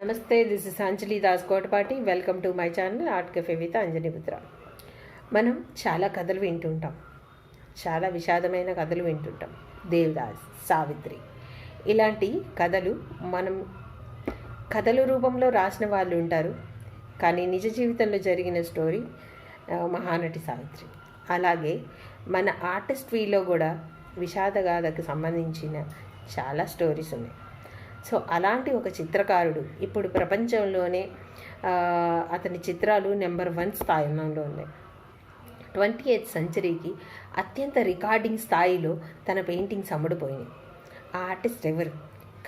నమస్తే, this is Anjali Das Kotapati. Welcome to my channel art cafe with Anjaliputra. మనం చాలా కథలు వింటుంటాం, చాలా విషాదమైన కథలు వింటుంటాం. దేవదాస్, సావిత్రి ఇలాంటి కథలు మనం కథల రూపంలో రాసిన వాళ్ళు ఉంటారు, కానీ నిజ జీవితంలో జరిగిన స్టోరీ మహానటి సావిత్రి. అలాగే మన ఆర్టిస్ట్ వీలో కూడా విషాదగాథకు సంబంధించిన చాలా స్టోరీస్ ఉన్నాయి. సో అలాంటి ఒక చిత్రకారుడు ఇప్పుడు ప్రపంచంలోనే అతని చిత్రాలు నెంబర్ 1 స్థానంలో ఉన్నాయి. 28th సెంచరీకి అత్యంత రికార్డింగ్ స్థాయిలో తన పెయింటింగ్స్ అమ్ముడుపోయినాయి. ఆ ఆర్టిస్ట్ ఎవరు?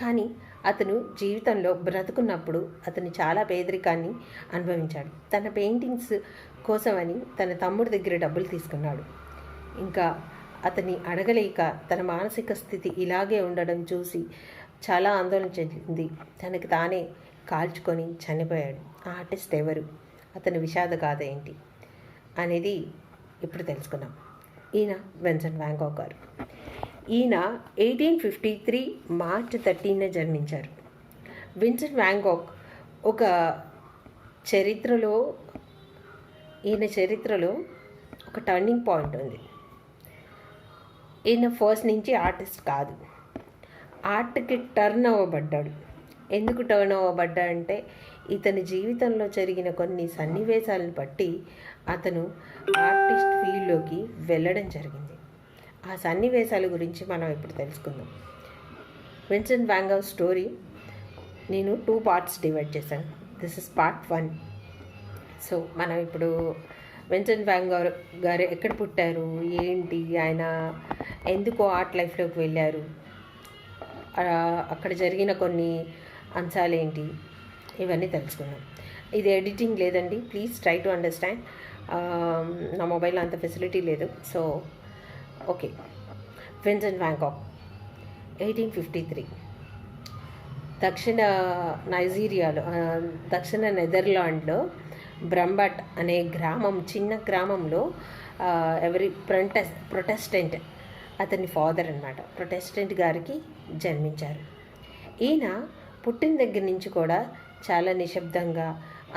కానీ అతను జీవితంలో బ్రతుకున్నప్పుడు అతను చాలా పేదరికాన్ని అనుభవించాడు. తన పెయింటింగ్స్ కోసమని తన తమ్ముడి దగ్గర డబ్బులు తీసుకున్నాడు. ఇంకా అతన్ని అడగలేక తన మానసిక స్థితి ఇలాగే ఉండడం చూసి చాలా ఆందోళన చెందింది. తనకి తానే కాల్చుకొని చనిపోయాడు. ఆ ఆర్టిస్ట్ ఎవరు, అతని విషాద గాథ ఏంటి అనేది ఇప్పుడు తెలుసుకుందాం. ఈయన విన్సెంట్ వాన్ గోగ్ గారు. ఈయన 1853 మార్చ్ 13న జన్మించారు. విన్సెంట్ వాన్ గోగ్ ఒక ఈయన చరిత్రలో ఒక టర్నింగ్ పాయింట్ ఉంది. ఈయన ఫస్ట్ నుంచి ఆర్టిస్ట్ కాదు, ఆర్ట్కి టర్న్ అవ్వబడ్డాడు. ఎందుకు టర్న్ అవ్వబడ్డాడంటే ఇతని జీవితంలో జరిగిన కొన్ని సన్నివేశాలను బట్టి అతను ఆర్టిస్ట్ ఫీల్డ్లోకి వెళ్ళడం జరిగింది. ఆ సన్నివేశాల గురించి మనం ఇప్పుడు తెలుసుకుందాం. విన్సెంట్ వాన్ గోగ్ స్టోరీ నేను 2 పార్ట్స్ డివైడ్ చేశాను. This is part 1. సో మనం ఇప్పుడు విన్సెంట్ వాన్ గోగ్ గారు ఎక్కడ పుట్టారు, ఏంటి, ఆయన ఎందుకు ఆర్ట్ లైఫ్లోకి వెళ్ళారు, అక్కడ జరిగిన కొన్ని అంశాలేంటి, ఇవన్నీ తెలుసుకుందాం. ఇది ఎడిటింగ్ లేదండి, ప్లీజ్ ట్రై టు అండర్స్టాండ్. నా మొబైల్లో అంత ఫెసిలిటీ లేదు. So okay. Vincent van Gogh 1853 దక్షిణ నెదర్లాండ్లో బ్రంబట్ అనే చిన్న గ్రామంలో ప్రొటెస్టెంట్ అతని ఫాదర్ అన్నమాట, ప్రొటెస్టెంట్ గారికి జన్మించారు. ఈయన పుట్టిన దగ్గర నుంచి కూడా చాలా నిశ్శబ్దంగా,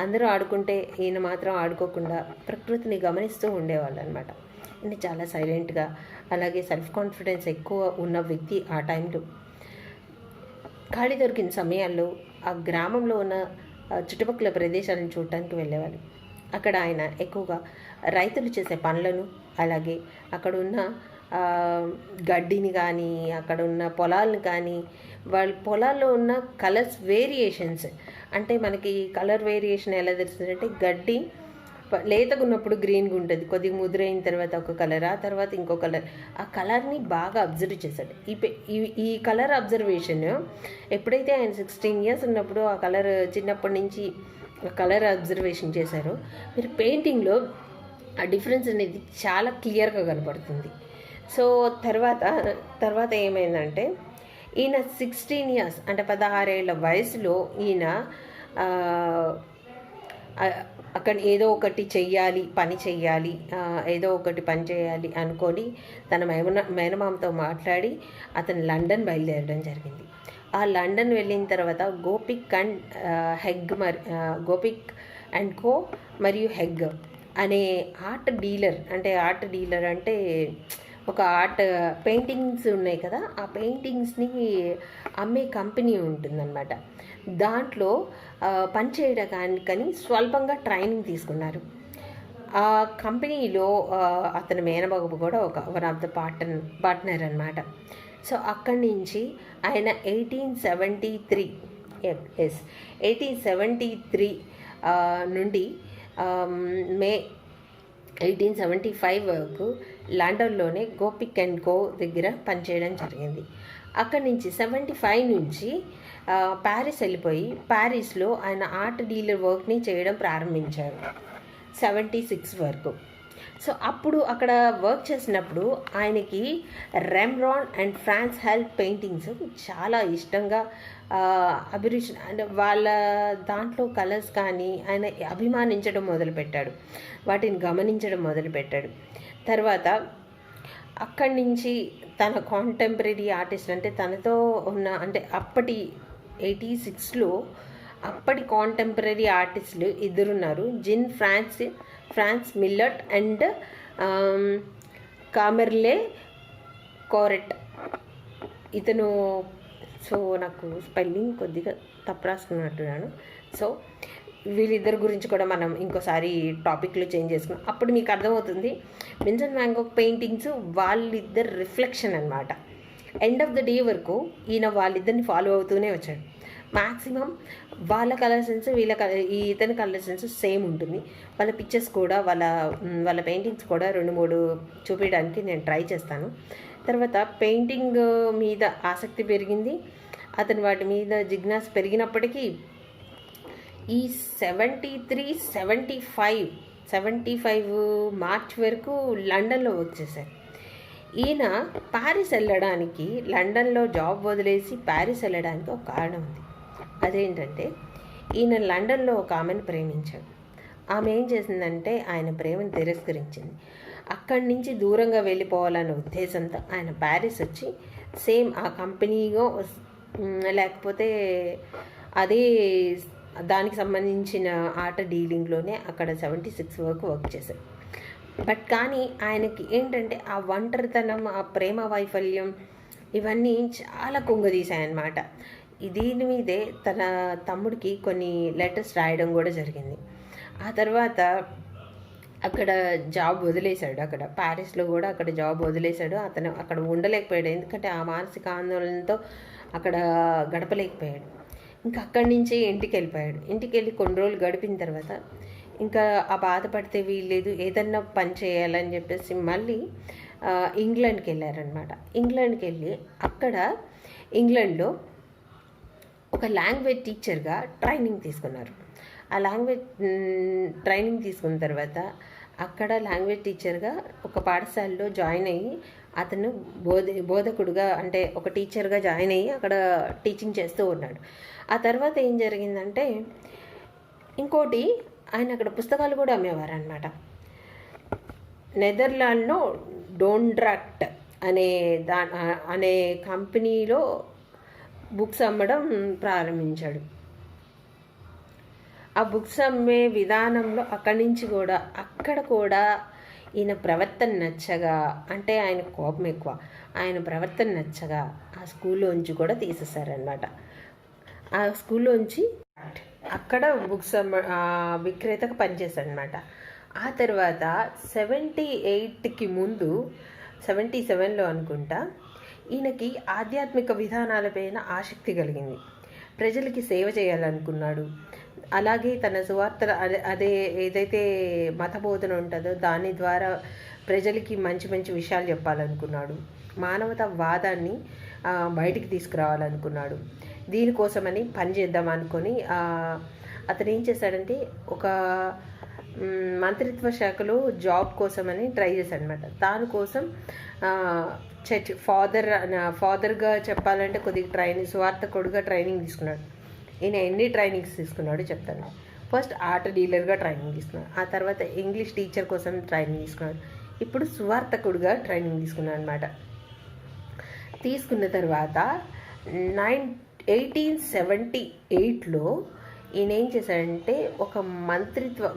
అందరూ ఆడుకుంటే ఈయన మాత్రం ఆడుకోకుండా ప్రకృతిని గమనిస్తూ ఉండేవాళ్ళు అనమాట. ఈయన చాలా సైలెంట్గా, అలాగే సెల్ఫ్ కాన్ఫిడెన్స్ ఎక్కువ ఉన్న వ్యక్తి. ఆ టైంలో ఖాళీ దొరికిన సమయాల్లో ఆ గ్రామంలో ఉన్న చుట్టుపక్కల ప్రదేశాలను చూడటానికి వెళ్ళేవాళ్ళు. అక్కడ ఆయన ఎక్కువగా రైతులు చేసే పనులను, అలాగే అక్కడ ఉన్న గడ్డిని కానీ, అక్కడ ఉన్న పొలాలను కానీ, వాళ్ళ పొలాల్లో ఉన్న కలర్స్ వేరియేషన్స్, అంటే మనకి కలర్ వేరియేషన్ ఎలా తెలుస్తుందంటే, గడ్డి లేతగా ఉన్నప్పుడు గ్రీన్గా ఉంటుంది, కొద్దిగా ముదురైన తర్వాత ఒక కలర్, ఆ తర్వాత ఇంకో కలర్. ఆ కలర్ని బాగా అబ్జర్వ్ చేశాడు. ఈ కలర్ అబ్జర్వేషన్ ఎప్పుడైతే ఆయన 16 years ఉన్నప్పుడు ఆ కలర్ చిన్నప్పటి నుంచి కలర్ అబ్జర్వేషన్ చేశారో, మీరు పెయింటింగ్లో ఆ డిఫరెన్స్ అనేది చాలా క్లియర్గా కనపడుతుంది. సో తర్వాత ఏమైందంటే, ఈయన 16 years అంటే 16 ఏళ్ల వయసులో ఈయన అక్కడ ఏదో ఒకటి పని చెయ్యాలి అనుకొని తన మేనమామతో మాట్లాడి అతను లండన్ బయలుదేరడం జరిగింది. ఆ లండన్ వెళ్ళిన తర్వాత గోపిక్ అండ్ కో మరియు హెగ్ అనే ఆర్ట్ డీలర్ అంటే ఒక ఆర్ట్ పెయింటింగ్స్ ఉన్నాయి కదా, ఆ పెయింటింగ్స్ని అమ్మే కంపెనీ ఉంటుందన్నమాట. దాంట్లో పనిచేయడానికని స్వల్పంగా ట్రైనింగ్ తీసుకున్నారు. ఆ కంపెనీలో అతని మేనబాబు కూడా వన్ ఆఫ్ ద పార్ట్నర్ అనమాట. సో అక్కడి నుంచి ఆయన 1873 నుండి మే 1875 వరకు లండన్లోనే గోపిక్ అండ్ కో దగ్గర పనిచేయడం జరిగింది. అక్కడి నుంచి 75 నుంచి ప్యారిస్ వెళ్ళిపోయి ప్యారిస్లో ఆయన ఆర్ట్ డీలర్ వర్క్ని చేయడం ప్రారంభించారు 76 వరకు. సో అప్పుడు అక్కడ వర్క్ చేసినప్పుడు ఆయనకి రెమ్బ్రాండ్ అండ్ ఫ్రాన్స్ హెల్ప్ పెయింటింగ్స్ చాలా ఇష్టంగా అభిరుచి, అంటే వాళ్ళ దాంట్లో కలర్స్ కానీ ఆయన అభిమానించడం మొదలుపెట్టాడు, వాటిని గమనించడం మొదలుపెట్టాడు. తర్వాత అక్కడి నుంచి తన కాంటెంపరీ ఆర్టిస్ట్, అంటే తనతో ఉన్న, అంటే అప్పటి 86లో అప్పటి కాంటెంపరీ ఆర్టిస్టులు ఇద్దరున్నారు, జిన్ ఫ్రాన్స్ మిల్లట్ అండ్ కామెర్లే కోరెట్. ఇతను సో నాకు స్పెల్లింగ్ కొద్దిగా తప్పు రాసుకున్నట్టున్నాను. సో వీళ్ళిద్దరి గురించి కూడా మనం ఇంకోసారి టాపిక్లో చేంజ్ చేసుకున్నాం. అప్పుడు మీకు అర్థమవుతుంది విన్సెంట్ వ్యాన్ గోగ్ పెయింటింగ్స్ వాళ్ళిద్దరు రిఫ్లెక్షన్ అనమాట. ఎండ్ ఆఫ్ ద డే వరకు ఈయన వాళ్ళిద్దరిని ఫాలో అవుతూనే వచ్చాడు. మ్యాక్సిమం వాళ్ళ కలర్ సెన్స్ ఇతని కలర్ సెన్స్ సేమ్ ఉంటుంది. వాళ్ళ పిక్చర్స్ కూడా వాళ్ళ పెయింటింగ్స్ కూడా 2-3 చూపించడానికి నేను ట్రై చేస్తాను. తర్వాత పెయింటింగ్ మీద ఆసక్తి పెరిగింది, అతను వాటి మీద జిజ్ఞాస పెరిగినప్పటికీ ఈ 75 మార్చ్ వరకు లండన్లో వర్క్ చేశారు. ఈయన ప్యారిస్ వెళ్ళడానికి, లండన్లో జాబ్ వదిలేసి ప్యారిస్ వెళ్ళడానికి ఒక కారణం ఉంది. అదేంటంటే ఈయన లండన్లో ఒక ఆమెను ప్రేమించాడు. ఆమె ఏం చేసిందంటే ఆయన ప్రేమను తిరస్కరించింది. అక్కడి నుంచి దూరంగా వెళ్ళిపోవాలనే ఉద్దేశంతో ఆయన ప్యారిస్ వచ్చి సేమ్ ఆ కంపెనీలో లేకపోతే అదే దానికి సంబంధించిన ఆట డీలింగ్లోనే అక్కడ 76 వరకు వర్క్ చేశారు. బట్ కానీ ఆయనకి ఏంటంటే ఆ ఒంటరితనం, ఆ ప్రేమ వైఫల్యం ఇవన్నీ చాలా కుంగదీశాయన్నమాట. దీని మీదే తన తమ్ముడికి కొన్ని లెటర్స్ రాయడం కూడా జరిగింది. ఆ తర్వాత అక్కడ జాబ్ వదిలేశాడు. అక్కడ ప్యారిస్లో కూడా అక్కడ జాబ్ వదిలేశాడు. అతను అక్కడ ఉండలేకపోయాడు, ఎందుకంటే ఆ మానసిక ఆందోళనతో అక్కడ గడపలేకపోయాడు. ఇంకా అక్కడి నుంచి ఇంటికి వెళ్ళిపోయాడు. ఇంటికి వెళ్ళి కొన్ని రోజులు గడిపిన తర్వాత ఇంకా ఆ బాధపడితే వీల్లేదు, ఏదన్నా పని చేయాలని చెప్పేసి మళ్ళీ ఇంగ్లాండ్కి వెళ్ళారనమాట. ఇంగ్లాండ్కి వెళ్ళి అక్కడ ఇంగ్లాండ్లో ఒక లాంగ్వేజ్ టీచర్గా ట్రైనింగ్ తీసుకున్నారు. ఆ లాంగ్వేజ్ ట్రైనింగ్ తీసుకున్న తర్వాత అక్కడ లాంగ్వేజ్ టీచర్గా ఒక పాఠశాలలో జాయిన్ అయ్యి అతను బోధకుడుగా అంటే ఒక టీచర్గా జాయిన్ అయ్యి అక్కడ టీచింగ్ చేస్తూ ఉన్నాడు. ఆ తర్వాత ఏం జరిగిందంటే ఇంకోటి, ఆయన అక్కడ పుస్తకాలు కూడా అమ్మేవారు అనమాట. నెదర్లాండ్లో డోండ్రాక్ట్ అనే కంపెనీలో బుక్స్ అమ్మడం ప్రారంభించాడు. ఆ బుక్స్ అమ్మే విధానంలో అక్కడ కూడా ఈయన ప్రవర్తన నచ్చగా, అంటే ఆయన కోపం ఎక్కువ, ఆయన ప్రవర్తన నచ్చగా ఆ స్కూల్లోంచి కూడా తీసేశారనమాట. ఆ స్కూల్లోంచి అక్కడ బుక్స్ విక్రేతకు పనిచేశాడనమాట. ఆ తర్వాత 78కి ముందు 77లో అనుకుంటా ఈయనకి ఆధ్యాత్మిక విధానాలపైన ఆసక్తి కలిగింది. ప్రజలకి సేవ చేయాలనుకున్నాడు. అలాగే తన సువార్త అదే ఏదైతే మతబోధన ఉంటుందో దాని ద్వారా ప్రజలకి మంచి మంచి విషయాలు చెప్పాలనుకున్నాడు. మానవతావాదాన్ని బయటికి తీసుకురావాలనుకున్నాడు. దీనికోసమని పని చేద్దాం అనుకొని అతను ఏం చేశాడంటే ఒక మంత్రిత్వ శాఖలో జాబ్ కోసమని ట్రై చేశాడు అనమాట. దానికోసం చర్చ్ ఫాదర్గా చెప్పాలంటే కొద్దిగా సువార్తకుడుగా ట్రైనింగ్ తీసుకున్నాడు. ఈయన ఎన్ని ట్రైనింగ్స్ తీసుకున్నాడో చెప్తాను. ఫస్ట్ ఆర్ట్ డీలర్గా ట్రైనింగ్ తీసుకున్నాడు. ఆ తర్వాత ఇంగ్లీష్ టీచర్ కోసం ట్రైనింగ్ తీసుకున్నాడు. ఇప్పుడు సువార్తకుడుగా ట్రైనింగ్ తీసుకున్నాడు అనమాట. తీసుకున్న తర్వాత 1878లో ఈయన ఏం చేశాడంటే ఒక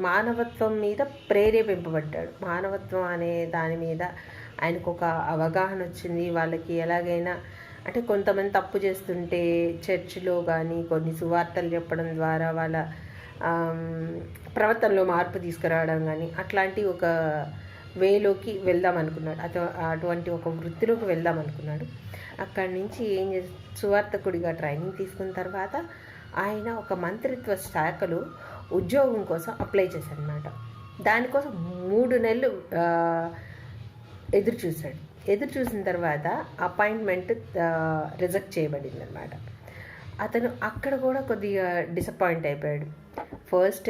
మానవత్వం మీద ప్రేరేపింపబడ్డాడు. మానవత్వం అనే దాని మీద ఆయనకు ఒక అవగాహన వచ్చింది. వాళ్ళకి ఎలాగైనా అంటే కొంతమంది తప్పు చేస్తుంటే చర్చిలో కానీ కొన్ని సువార్తలు చెప్పడం ద్వారా వాళ్ళ ప్రవర్తనలో మార్పు తీసుకురావడం కానీ అట్లాంటి ఒక వేలోకి వెళ్దాం అనుకున్నాడు. అటువంటి ఒక వృత్తిలోకి వెళ్దాం అనుకున్నాడు. అక్కడి నుంచి సువార్తకుడిగా ట్రైనింగ్ తీసుకున్న తర్వాత ఆయన ఒక మంత్రిత్వ శాఖలో ఉద్యోగం కోసం అప్లై చేశాడు అన్నమాట. దానికోసం 3 నెలలు ఎదురు చూసిన తర్వాత అపాయింట్మెంట్ రిజెక్ట్ చేయబడింది అనమాట. అతను అక్కడ కూడా కొద్దిగా డిసప్పాయింట్ అయిపోయాడు. ఫస్ట్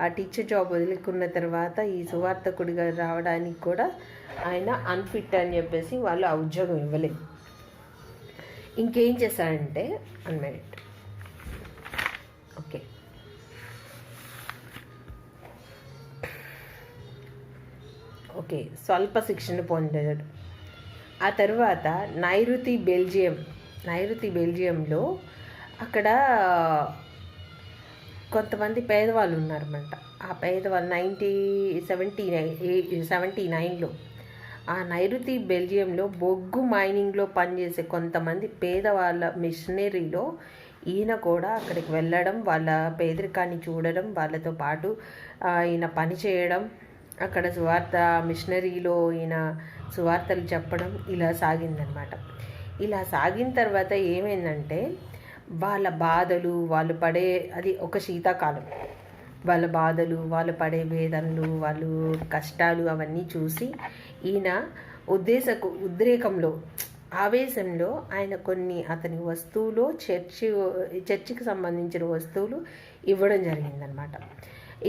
ఆ టీచర్ జాబ్ వదులుకున్న తర్వాత ఈ సువార్తకుడిగా రావడానికి కూడా ఆయన అన్ఫిట్ అని చెప్పేసి వాళ్ళు ఆ ఉద్యోగం ఇవ్వలేదు. ఇంకేం చేశాడంటే అన్మెరిట్ ఓకే స్వల్ప శిక్షణ పొందాడు. ఆ తర్వాత నైరుతి బెల్జియంలో అక్కడ కొంతమంది పేదవాళ్ళు ఉన్నారన్నమాట. ఆ పేదవాళ్ళు 1979లో ఆ నైరుతి బెల్జియంలో బొగ్గు మైనింగ్లో పనిచేసే కొంతమంది పేదవాళ్ళ మిషనరీలో ఈయన కూడా అక్కడికి వెళ్ళడం, వాళ్ళ పేదరికాన్ని చూడడం, వాళ్ళతో పాటు ఈయన పని చేయడం, అక్కడ సువార్త మిషనరీలో ఈయన సువార్తలు చెప్పడం ఇలా సాగిందనమాట. ఇలా సాగిన తర్వాత ఏమైందంటే వాళ్ళ బాధలు, వాళ్ళు పడే, అది ఒక శీతాకాలం, వాళ్ళ బాధలు, వాళ్ళు పడే వేదనలు, వాళ్ళు కష్టాలు అవన్నీ చూసి ఈయన ఉద్రేకంలో, ఆవేశంలో ఆయన కొన్ని అతని వస్తువులు చర్చికి సంబంధించిన వస్తువులు ఇవ్వడం జరిగిందనమాట.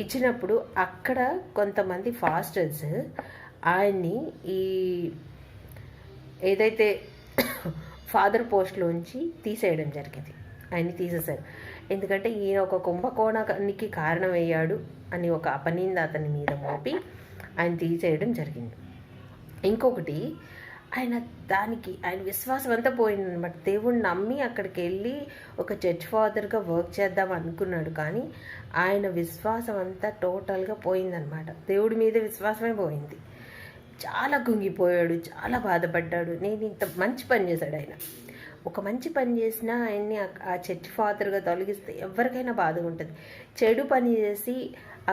ఇచ్చినప్పుడు అక్కడ కొంతమంది ఫాస్టర్స్ ఆయన్ని ఈ ఏదైతే ఫాదర్ పోస్ట్లోంచి తీసేయడం జరిగింది. ఆయన్ని తీసేశారు. ఎందుకంటే ఈయన ఒక కుంభకోణానికి కారణమయ్యాడు అని ఒక అపనింద అతని మీద మోపి ఆయన తీసేయడం జరిగింది. ఇంకొకటి, ఆయన విశ్వాసం అంతా పోయిందనమాట. దేవుణ్ణి నమ్మి అక్కడికి వెళ్ళి ఒక చర్చ్ ఫాదర్గా వర్క్ చేద్దాం అనుకున్నాడు, కానీ ఆయన విశ్వాసం అంతా టోటల్గా పోయిందనమాట. దేవుడి మీద విశ్వాసమే పోయింది. చాలా కుంగిపోయాడు, చాలా బాధపడ్డాడు. నేను ఇంత మంచి పని చేశాడు ఆయన. ఒక మంచి పని చేసినా ఆయన్ని ఆ చర్చ్ ఫాదర్గా తొలగిస్తే ఎవరికైనా బాధగా ఉంటుంది. చెడు పని చేసి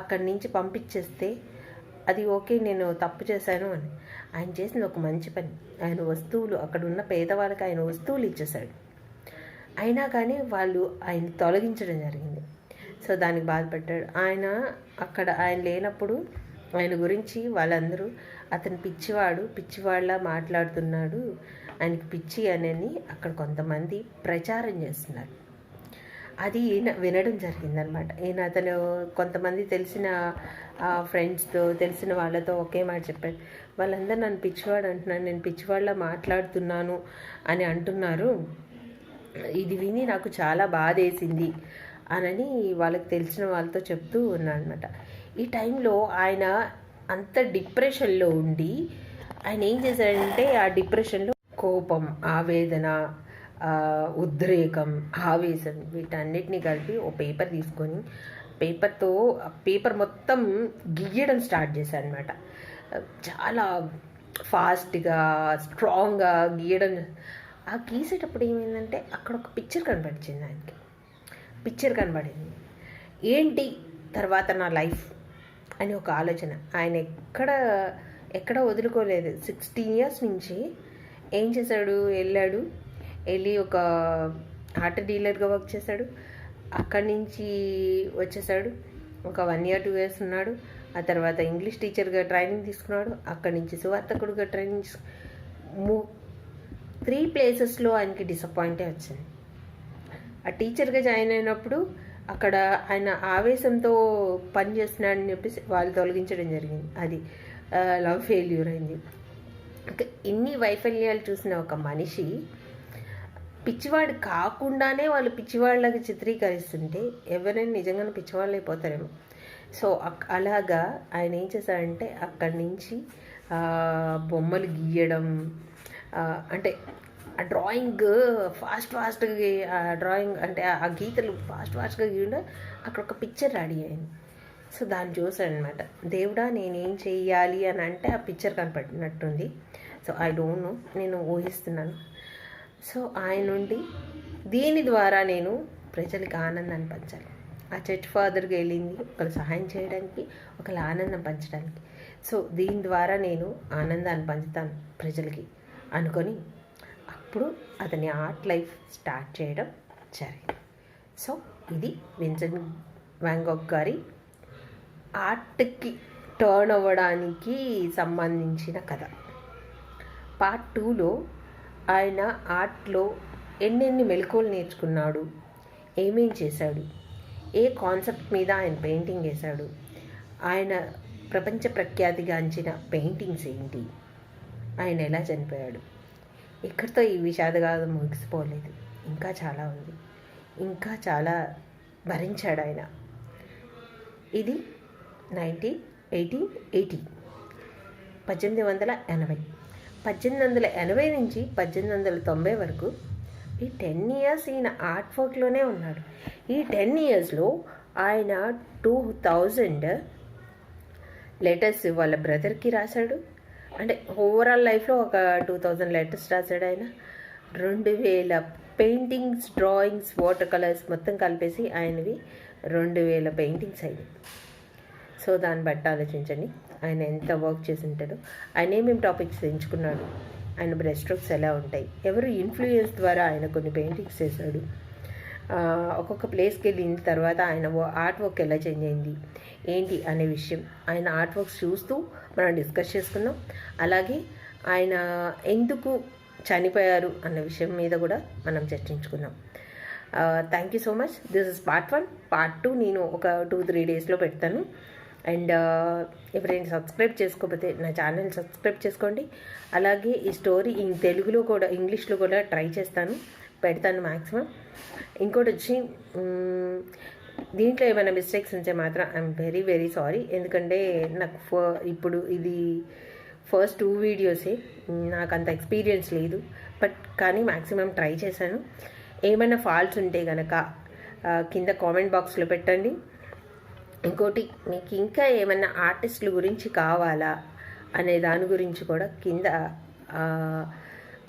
అక్కడి నుంచి పంపించేస్తే అది ఓకే, నేను తప్పు చేశాను అని. ఆయన చేసింది ఒక మంచి పని. ఆయన వస్తువులు, అక్కడ ఉన్న పేదవాళ్ళకి ఆయన వస్తువులు ఇచ్చేశాడు. అయినా కానీ వాళ్ళు ఆయన తొలగించడం జరిగింది. సో దానికి బాధపడ్డాడు ఆయన. అక్కడ ఆయన లేనప్పుడు ఆయన గురించి వాళ్ళందరూ అతను పిచ్చివాళ్ళ మాట్లాడుతున్నాడు, ఆయనకి పిచ్చి అని అక్కడ కొంతమంది ప్రచారం చేస్తున్నారు. అది ఈయన వినడం జరిగిందనమాట. ఈయన అతను కొంతమంది తెలిసిన ఫ్రెండ్స్తో, తెలిసిన వాళ్ళతో ఒకే మాట చెప్పాడు. వాళ్ళందరూ నన్ను పిచ్చివాడు అంటున్నాను, నేను పిచ్చివాళ్ళ మాట్లాడుతున్నాను అని అంటున్నారు. ఇది విని నాకు చాలా బాధ వేసింది అని వాళ్ళకి తెలిసిన వాళ్ళతో చెప్తూ ఉన్నాడు అనమాట. ఈ టైంలో ఆయన అంత డిప్రెషన్లో ఉండి ఆయన ఏం చేశాడంటే, ఆ డిప్రెషన్లో కోపం, ఆవేదన, ఉద్రేకం, ఆవేశం వీటన్నిటిని కలిపి ఓ పేపర్ తీసుకొని పేపర్ మొత్తం గీయడం స్టార్ట్ చేశాడు అనమాట. చాలా ఫాస్ట్గా, స్ట్రాంగ్గా గీయడం. ఆ గీసేటప్పుడు ఏమైందంటే అక్కడ ఒక పిక్చర్ కనబడింది. ఏంటి తర్వాత నా లైఫ్ అని ఒక ఆలోచన. ఆయన ఎక్కడ వదులుకోలేదు. 16 years నుంచి ఏం చేశాడు, వెళ్ళి ఒక ఆటో డీలర్గా వర్క్ చేశాడు. అక్కడి నుంచి వచ్చేసాడు. ఒక 1 year 2 years ఉన్నాడు. ఆ తర్వాత ఇంగ్లీష్ టీచర్గా ట్రైనింగ్ తీసుకున్నాడు. అక్కడి నుంచి సువార్తకుడుగా ట్రైనింగ్ 3 places ఆయనకి డిసప్పాయింటే వచ్చింది. ఆ టీచర్గా జాయిన్ అయినప్పుడు అక్కడ ఆయన ఆవేశంతో పని చేస్తున్నాడని చెప్పేసి వాళ్ళు తొలగించడం జరిగింది. అది లవ్ ఫెయిల్యూర్ అయింది. ఇన్ని వైఫల్యాలు చూసిన ఒక మనిషి పిచ్చివాడు కాకుండానే వాళ్ళు పిచ్చివాళ్ళకి చిత్రీకరిస్తుంటే ఎవరైనా నిజంగానే పిచ్చివాళ్ళు అయిపోతారేమో. సో అలాగా ఆయన ఏం చేశాడంటే అక్కడి నుంచి బొమ్మలు గీయడం, అంటే ఆ డ్రాయింగ్ ఫాస్ట్గా డ్రాయింగ్ అంటే ఆ గీతలు ఫాస్ట్గా గీయడం అక్కడ ఒక పిక్చర్ రెడీ అయింది. సో దాన్ని చూశాడనమాట. దేవుడా నేనేం చెయ్యాలి అని అంటే ఆ పిక్చర్ కనపడినట్టుంది. సో ఐ డోంట్ నో, నేను ఊహిస్తున్నాను. సో ఆయన నుండి దీని ద్వారా నేను ప్రజలకి ఆనందాన్ని పంచాలి. ఆ చర్చ్ ఫాదర్గా వెళ్ళింది ఒకరు సహాయం చేయడానికి, ఒకరు ఆనందం పంచడానికి. సో దీని ద్వారా నేను ఆనందాన్ని పంచుతాను ప్రజలకి అనుకొని అప్పుడు అతని ఆర్ట్ లైఫ్ స్టార్ట్ చేయడం జరిగింది. సో ఇది విన్సెంట్ వాన్ గోగ్ గారి ఆర్ట్కి టర్న్ అవ్వడానికి సంబంధించిన కథ. పార్ట్ 2లో ఆయన ఆర్ట్లో ఎన్నెన్ని మెలకువలు నేర్చుకున్నాడు, ఏమేం చేశాడు, ఏ కాన్సెప్ట్ మీద ఆయన పెయింటింగ్ వేశాడు, ఆయన ప్రపంచ ప్రఖ్యాతిగాంచిన పెయింటింగ్స్ ఏంటి, ఆయన ఎలా చనిపోయాడు, ఇక్కడితో ఈ విషాదగాథ ముగిసిపోలేదు. ఇంకా చాలా ఉంది, ఇంకా చాలా భరించాడు ఆయన. ఇది 1880 1880 1880 నుంచి 1890 వరకు ఈ 10 years ఈయన ఆర్ట్ వర్క్లోనే ఉన్నాడు. ఈ 10 yearsలో ఆయన 2000 లెటర్స్ వాళ్ళ బ్రదర్కి రాశాడు. అంటే ఓవరాల్ లైఫ్లో ఒక 2000 లెటర్స్ రాశాడు ఆయన. 2000 పెయింటింగ్స్, డ్రాయింగ్స్, వాటర్ కలర్స్ మొత్తం కలిపేసి ఆయనవి 2000 పెయింటింగ్స్ అయినాయి. సో దాన్ని బట్టి ఆలోచించండి ఆయన ఎంత వర్క్ చేసి ఉంటాడో. ఆయన ఏమేమి టాపిక్స్ ఎంచుకున్నాడు, ఆయన బ్రష్ స్ట్రోక్స్ ఎలా ఉంటాయి, ఎవరు ఇన్ఫ్లుయెన్స్ ద్వారా ఆయన కొన్ని పెయింటింగ్స్ చేశాడు, ఒక్కొక్క ప్లేస్కి వెళ్ళిన తర్వాత ఆయన ఆర్ట్ వర్క్ ఎలా చేంజ్ అయింది ఏంటి అనే విషయం ఆయన ఆర్ట్ వర్క్స్ చూస్తూ మనం డిస్కస్ చేసుకున్నాం. అలాగే ఆయన ఎందుకు చనిపోయారు అన్న విషయం మీద కూడా మనం చర్చించుకున్నాం. Thank you so much. This is part 1. Part 2 నేను ఒక 2-3 డేస్లో పెడతాను. అండ్ ఎవరైనా సబ్స్క్రైబ్ చేసుకోకపోతే నా ఛానల్ సబ్స్క్రైబ్ చేసుకోండి. అలాగే ఈ స్టోరీ తెలుగులో కూడా ఇంగ్లీష్లో కూడా ట్రై చేస్తాను, పెడతాను మ్యాక్సిమం. ఇంకోటి వచ్చి దీంట్లో ఏమైనా మిస్టేక్స్ ఉంటే మాత్రం ఐఎమ్ వెరీ వెరీ సారీ. ఎందుకంటే నాకు ఇప్పుడు ఇది ఫస్ట్ 2 వీడియోసే, నాకు అంత ఎక్స్పీరియన్స్ లేదు. కానీ మ్యాక్సిమం ట్రై చేశాను. ఏమైనా ఫాల్ట్స్ ఉంటే కనుక కింద కామెంట్ బాక్స్లో పెట్టండి. ఇంకోటి మీకు ఇంకా ఏమైనా ఆర్టిస్టుల గురించి కావాలా అనే దాని గురించి కూడా కింద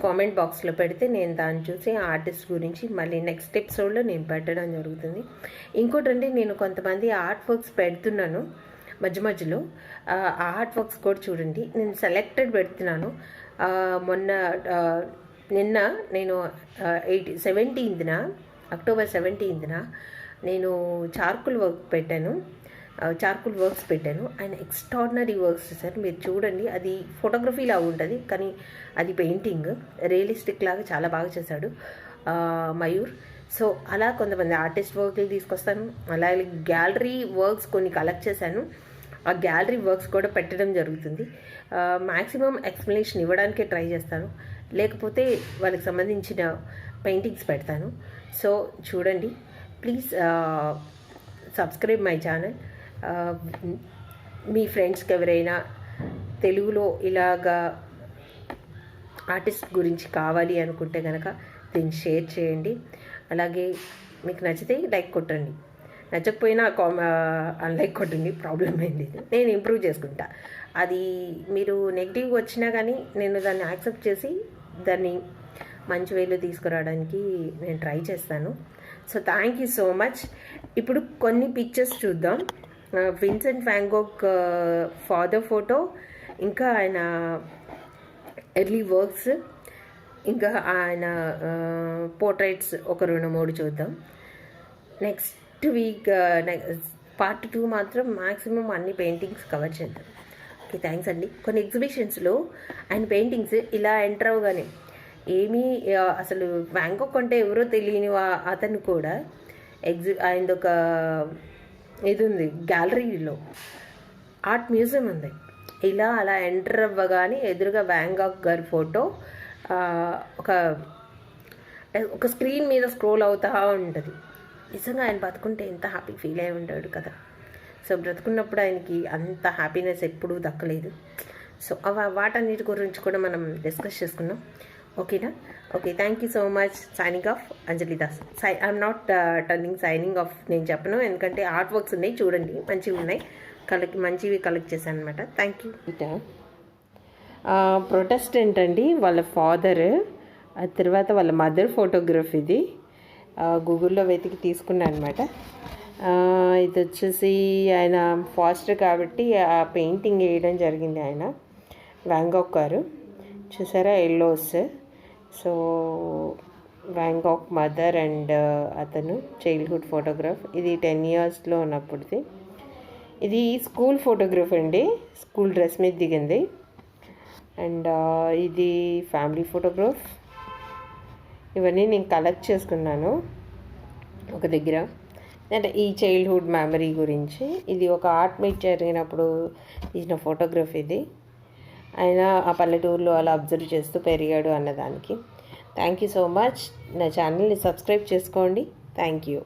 కామెంట్ బాక్స్లో పెడితే నేను దాన్ని చూసి ఆర్టిస్ట్ గురించి మళ్ళీ నెక్స్ట్ ఎపిసోడ్లో నేను పెట్టడం జరుగుతుంది. ఇంకోటి అంటే నేను కొంతమంది ఆర్ట్ వర్క్స్ పెడుతున్నాను మధ్య మధ్యలో. ఆర్ట్ వర్క్స్ కూడా చూడండి, నేను సెలెక్టెడ్ పెడుతున్నాను. నిన్న నేను 17th అక్టోబర్ 17th నేను చార్కుల్ వర్క్స్ పెట్టాను. ఆయన ఎక్స్ట్రాడినరీ వర్క్స్ చేశారు. మీరు చూడండి, అది ఫోటోగ్రఫీ లాగా ఉంటుంది కానీ అది పెయింటింగ్ రియలిస్టిక్ లాగా చాలా బాగా చేశాడు మయూర్. సో అలా కొంతమంది ఆర్టిస్ట్ వర్క్లు తీసుకొస్తాను. అలాగే గ్యాలరీ వర్క్స్ కొన్ని కలెక్ట్ చేశాను. ఆ గ్యాలరీ వర్క్స్ కూడా పెట్టడం జరుగుతుంది. మ్యాక్సిమం ఎక్స్ప్లెనేషన్ ఇవ్వడానికే ట్రై చేస్తాను, లేకపోతే వాళ్ళకి సంబంధించిన పెయింటింగ్స్ పెడతాను. సో చూడండి, ప్లీజ్ సబ్స్క్రైబ్ మై ఛానల్. మీ ఫ్రెండ్స్కి ఎవరైనా తెలుగులో ఇలాగా ఆర్టిస్ట్ గురించి కావాలి అనుకుంటే కనుక దీన్ని షేర్ చేయండి. అలాగే మీకు నచ్చితే లైక్ కొట్టండి, నచ్చకపోయినా అన్లైక్ కొట్టండి, ప్రాబ్లం ఏం లేదు, నేను ఇంప్రూవ్ చేసుకుంటా. అది మీరు నెగిటివ్ వచ్చినా కానీ నేను దాన్ని యాక్సెప్ట్ చేసి దాన్ని మంచి వేలో తీసుకురావడానికి నేను ట్రై చేస్తాను. So thank you so much. ఇప్పుడు కొన్ని పిక్చర్స్ చూద్దాం. Vincent van Gog father photo, ఇంకా ఆయన ఎర్లీ వర్క్స్, ఇంకా ఆయన పోర్ట్రైట్స్ ఒక 2-3 చూద్దాం. నెక్స్ట్ వీక్ పార్ట్ 2 మాత్రం మ్యాక్సిమం అన్ని పెయింటింగ్స్ కవర్ చేద్దాం. ఓకే, థ్యాంక్స్ అండి. కొన్ని ఎగ్జిబిషన్స్లో ఆయన పెయింటింగ్స్ ఇలా ఎంటర్ అవగానే అసలు వ్యాన్ గోగ్ అంటే ఎవరో తెలియని అతను కూడా ఆయనది ఒక ఇది ఉంది, గ్యాలరీలో ఆర్ట్ మ్యూజియం ఉంది. అలా ఎంటర్ అవ్వగానే ఎదురుగా వ్యాన్ గోగ్ గారి ఫోటో ఒక స్క్రీన్ మీద స్క్రోల్ అవుతూ ఉంటుంది. నిజంగా ఆయన బతుకుంటే ఎంత హ్యాపీ ఫీల్ అయి ఉంటాడు కదా. సో బ్రతుకున్నప్పుడు ఆయనకి అంత హ్యాపీనెస్ ఎప్పుడూ దక్కలేదు. సో వాటన్నిటి గురించి కూడా మనం డిస్కస్ చేసుకున్నాం. ఓకేనా? Okay, thank you so much. Signing off Anjali Das. I'm not signing off నేను చెప్పను, ఎందుకంటే ఆర్ట్ వర్క్స్ ఉన్నాయి చూడండి, మంచివి ఉన్నాయి, మంచివి కలెక్ట్ చేశాను అనమాట. Thank you. ప్రొటెస్టెంట్ అండి వాళ్ళ ఫాదర్, ఆ తర్వాత వాళ్ళ మదర్ ఫోటోగ్రఫ్. ఇది గూగుల్లో వెతికి తీసుకున్నాను అనమాట. ఇది వచ్చేసి ఆయన ఫాస్టర్ కాబట్టి ఆ పెయింటింగ్ వేయడం జరిగింది. ఆయన వ్యాన్ గోగ్ గారు చూసారా, yellows. So van Gog mother and అతను చైల్డ్హుడ్ ఫోటోగ్రాఫ్. ఇది 10 yearsలో ఉన్నప్పుడుది. ఇది స్కూల్ ఫోటోగ్రాఫ్ అండి, స్కూల్ డ్రెస్ మీద దిగింది. అండ్ ఇది ఫ్యామిలీ ఫోటోగ్రాఫ్. ఇవన్నీ నేను కలెక్ట్ చేసుకున్నాను ఒక దగ్గర, అంటే ఈ చైల్డ్హుడ్ మెమరీ గురించి. ఇది ఒక ఆర్ట్ మీట్ జరిగినప్పుడు తీసిన ఫోటోగ్రాఫ్. ఇది ఆయన ఆ పల్లెటూరులో అలా అబ్జర్వ్ చేస్తూ పెరిగాడు అన్నదానికి. Thank you so much. నా ఛానల్ని సబ్స్క్రైబ్ చేసుకోండి. Thank you.